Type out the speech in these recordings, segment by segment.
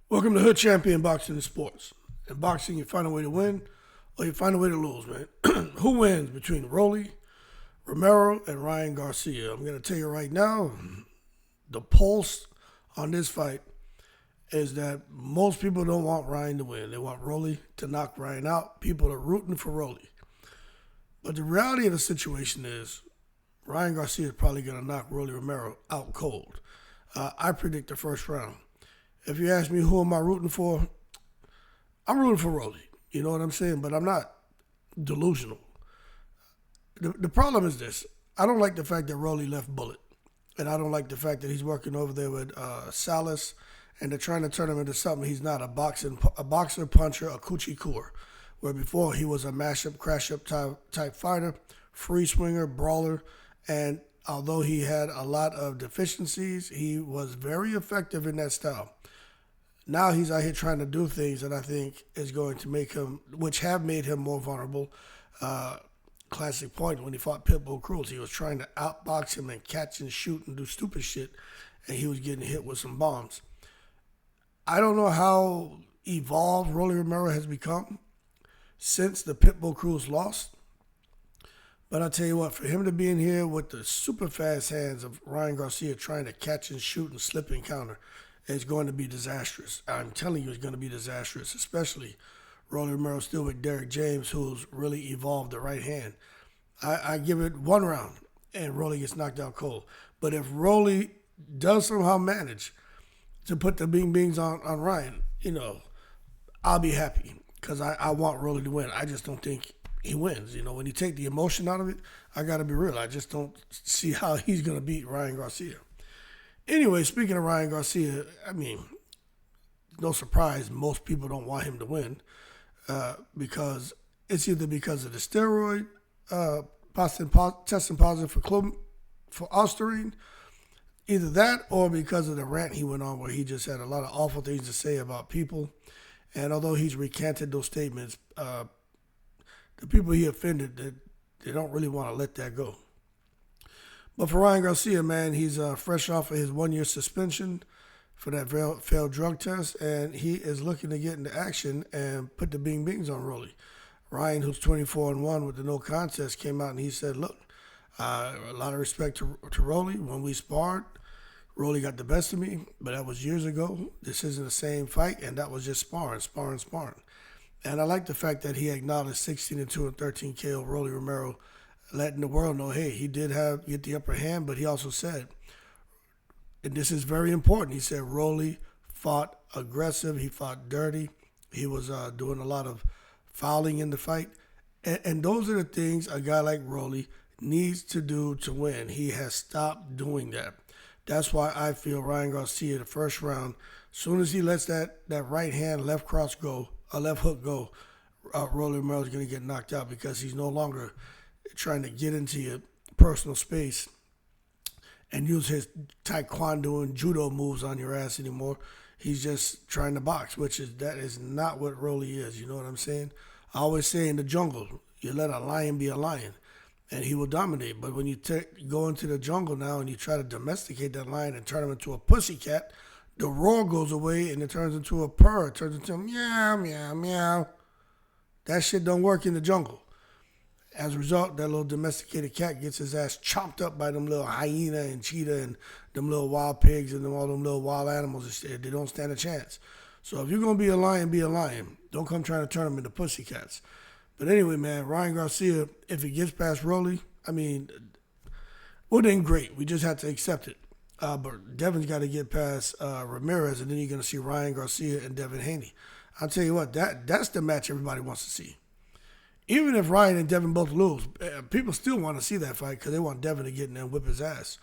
Welcome to Hood Champion Boxing and Sports. In boxing, you find a way to win or you find a way to lose, man. Who wins between Rolly, Romero, and Ryan Garcia? I'm going to tell you right now, the pulse on this fight is that most people don't want Ryan to win. They want Rolly to knock Ryan out. People are rooting for Rolly. But the reality of the situation is Ryan Garcia is probably going to knock Rolly Romero out cold. I predict the first round. If you ask me who am I rooting for, I'm rooting for Rolly. You know what I'm saying? But I'm not delusional. The problem is this. I don't like the fact that Rolly left Bullet. And I don't like the fact that he's working over there with Salas and they're trying to turn him into something he's not, a boxer, puncher, a coochie cooler. Where before he was a mash-up, crash-up type fighter, free swinger, brawler, and although he had a lot of deficiencies, he was very effective in that style. Now he's out here trying to do things that I think is going to make him, which have made him more vulnerable. Classic point when he fought Pitbull Cruz, he was trying to outbox him and catch and shoot and do stupid shit, and he was getting hit with some bombs. I don't know how evolved Rolly Romero has become since the Pitbull Cruz loss. But I'll tell you what, for him to be in here with the super fast hands of Ryan Garcia trying to catch and shoot and slip and counter is going to be disastrous. I'm telling you, it's going to be disastrous, especially Rolly Romero still with Derek James, who's really evolved the right hand. I give it one round, and Rolly gets knocked out cold. But if Rolly does somehow manage to put the bing-bings on Ryan, I'll be happy because I want Rolly to win. I just don't think he wins. When you take the emotion out of it, I got to be real. I just don't see how he's going to beat Ryan Garcia. Anyway, speaking of Ryan Garcia, no surprise, most people don't want him to win because it's either because of the steroid testing positive for Osterine, either that or because of the rant he went on where he just had a lot of awful things to say about people. And although he's recanted those statements, the people he offended, they don't really want to let that go. But for Ryan Garcia, man, he's fresh off of his 1-year suspension for that failed drug test, and he is looking to get into action and put the bing-bings on Rolly. Ryan, who's 24-1 with the no contest, came out and he said, look, a lot of respect to Rolly. When we sparred, Rolly got the best of me, but that was years ago. This isn't the same fight, and that was just sparring. And I like the fact that he acknowledged 16-2 and 13 KO Rolly Romero, letting the world know, hey, he did get the upper hand, but he also said, and this is very important, he said Rolly fought aggressive, he fought dirty, he was doing a lot of fouling in the fight, and those are the things a guy like Rolly needs to do to win. He has stopped doing that. That's why I feel Ryan Garcia, the first round, as soon as he lets that right hand left cross go, a left hook go, Rolly Romero is going to get knocked out because he's no longer trying to get into your personal space and use his taekwondo and judo moves on your ass anymore. He's just trying to box, that is not what Rolly is. You know what I'm saying? I always say in the jungle, you let a lion be a lion, and he will dominate. But when you go into the jungle now and you try to domesticate that lion and turn him into a pussycat, the roar goes away and it turns into a purr. It turns into a meow, meow, meow. That shit don't work in the jungle. As a result, that little domesticated cat gets his ass chopped up by them little hyena and cheetah and them little wild pigs and all them little wild animals. They don't stand a chance. So if you're going to be a lion, be a lion. Don't come trying to turn them into pussycats. But anyway, man, Ryan Garcia, if he gets past Rolly, well, then great. We just have to accept it. But Devin's got to get past Ramirez, and then you're going to see Ryan Garcia and Devin Haney. I'll tell you what, that's the match everybody wants to see. Even if Ryan and Devin both lose, people still want to see that fight because they want Devin to get in there and whip his ass.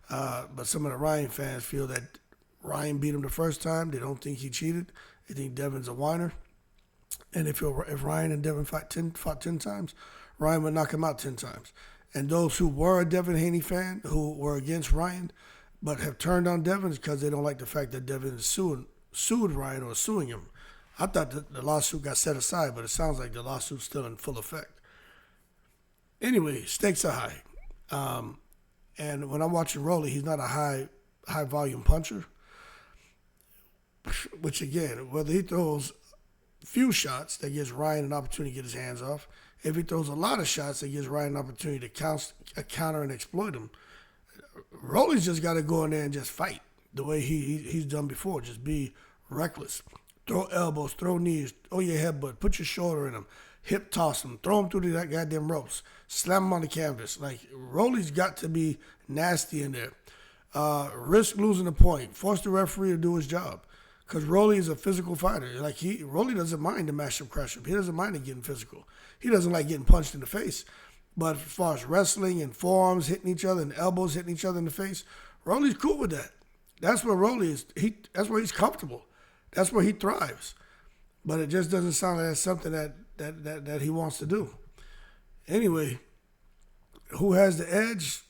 But some of the Ryan fans feel that Ryan beat him the first time. They don't think he cheated. They think Devin's a whiner. And if Ryan and Devin fought 10 times, Ryan would knock him out 10 times. And those who were a Devin Haney fan, who were against Ryan, but have turned on Devin because they don't like the fact that Devin is sued Ryan or suing him. I thought the lawsuit got set aside, but it sounds like the lawsuit's still in full effect. Anyway, stakes are high. And when I'm watching Rolly, he's not a high volume puncher, which again, whether he throws few shots, that gives Ryan an opportunity to get his hands off. If he throws a lot of shots, that gives Ryan an opportunity to counter and exploit him. Rolly's just got to go in there and just fight the way he's done before. Just be reckless. Throw elbows, throw knees, throw your headbutt, put your shoulder in him, hip toss him, throw him through that goddamn ropes, slam him on the canvas. Like, Rolly's got to be nasty in there. Risk losing a point. Force the referee to do his job. Because Rolly is a physical fighter. Like, Rolly doesn't mind the mash up, crash up. He doesn't mind it getting physical. He doesn't like getting punched in the face. But as far as wrestling and forearms hitting each other and elbows hitting each other in the face, Rolly's cool with that. That's where Rolly is. That's where he's comfortable. That's where he thrives. But it just doesn't sound like that's something that he wants to do. Anyway, who has the edge?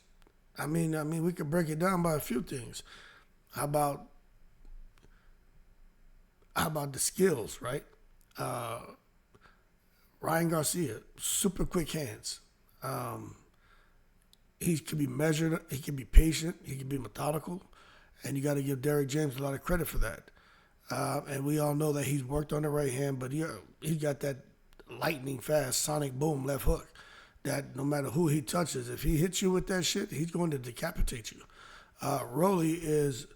I mean, we could break it down by a few things. How about the skills, right? Ryan Garcia, super quick hands. He can be measured. He can be patient. He can be methodical. And you got to give Derrick James a lot of credit for that. And we all know that he's worked on the right hand, but he got that lightning fast sonic boom left hook that no matter who he touches, if he hits you with that shit, he's going to decapitate you. Rolly is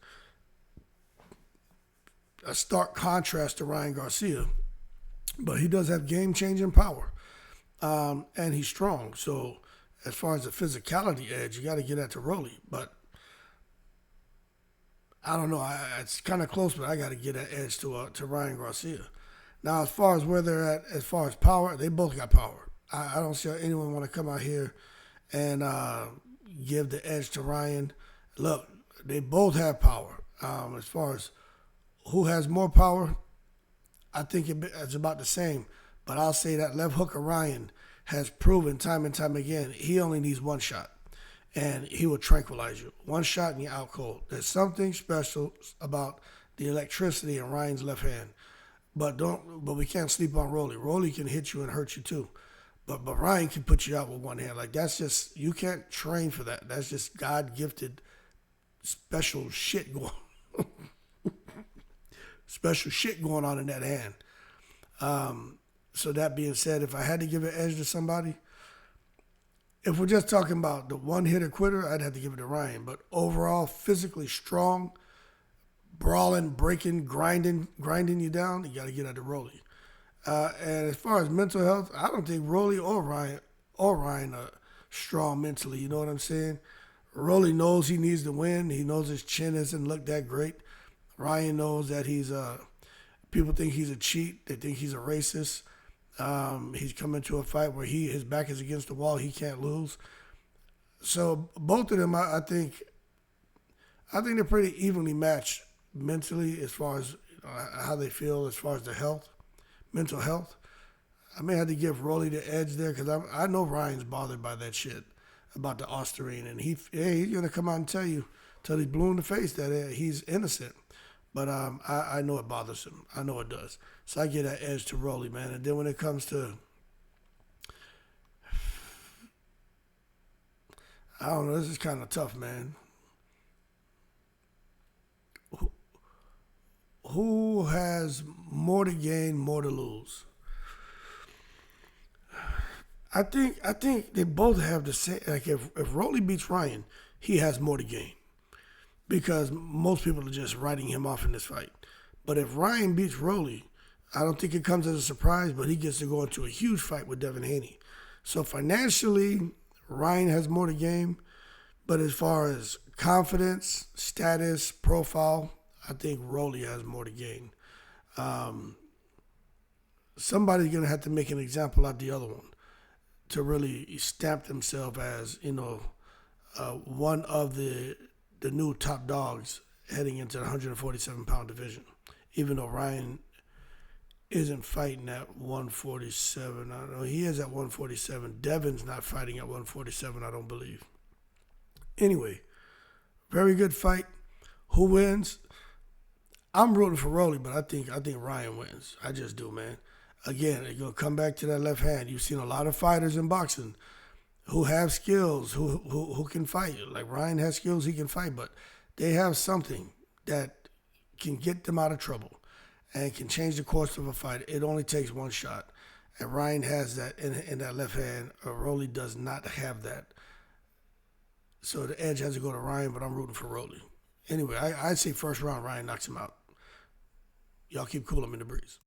a stark contrast to Ryan Garcia, but he does have game-changing power, and he's strong. So as far as the physicality edge, you got to get that to Rolly. But I don't know. It's kind of close, but I got to get that edge to Ryan Garcia. Now, as far as where they're at, as far as power, they both got power. I don't see anyone want to come out here and give the edge to Ryan. Look, they both have power. As far as who has more power, I think it's about the same. But I'll say that left hook of Ryan has proven time and time again, he only needs one shot. And he will tranquilize you. One shot and you're out cold. There's something special about the electricity in Ryan's left hand. But we can't sleep on Rolly. Rolly can hit you and hurt you too. But Ryan can put you out with one hand. Like, that's just, you can't train for that. That's just God-gifted special shit going special shit going on in that hand. So that being said, if I had to give an edge to somebody, if we're just talking about the one-hitter quitter, I'd have to give it to Ryan. But overall, physically strong, brawling, breaking, grinding you down, you got to get out to Rolly. And as far as mental health, I don't think Rolly or Ryan are strong mentally. You know what I'm saying? Rolly knows he needs to win. He knows his chin doesn't look that great. Ryan knows that people think he's a cheat. They think he's a racist. He's coming to a fight where his back is against the wall. He can't lose. So both of them, I think they're pretty evenly matched mentally as far as how they feel as far as their mental health. I may have to give Rolly the edge there because I know Ryan's bothered by that shit about the Osterine, and he's gonna come out and tell you till he's blue in the face that he's innocent. But I know it bothers him. I know it does. So I get that edge to Rolly, man. And then when it comes to, I don't know, this is kind of tough, man. Who has more to gain, more to lose? I think they both have the same. Like if Rolly beats Ryan, he has more to gain because most people are just writing him off in this fight. But if Ryan beats Rolly, I don't think it comes as a surprise, but he gets to go into a huge fight with Devin Haney. So financially, Ryan has more to gain. But as far as confidence, status, profile, I think Rolly has more to gain. Somebody's going to have to make an example out the other one to really stamp themselves as, one of the new top dogs heading into the 147-pound division. Even though Ryan isn't fighting at 147. I don't know. He is at 147. Devin's not fighting at 147, I don't believe. Anyway, very good fight. Who wins? I'm rooting for Rolly, but I think Ryan wins. I just do, man. Again, you're going to come back to that left hand. You've seen a lot of fighters in boxing who have skills, who can fight. Like Ryan has skills, he can fight, but They have something that can get them out of trouble and can change the course of a fight. It only takes one shot. And Ryan has that in that left hand. Rolly does not have that. So the edge has to go to Ryan, but I'm rooting for Rolly. Anyway, I'd say first round, Ryan knocks him out. Y'all keep cool. I'm in the breeze.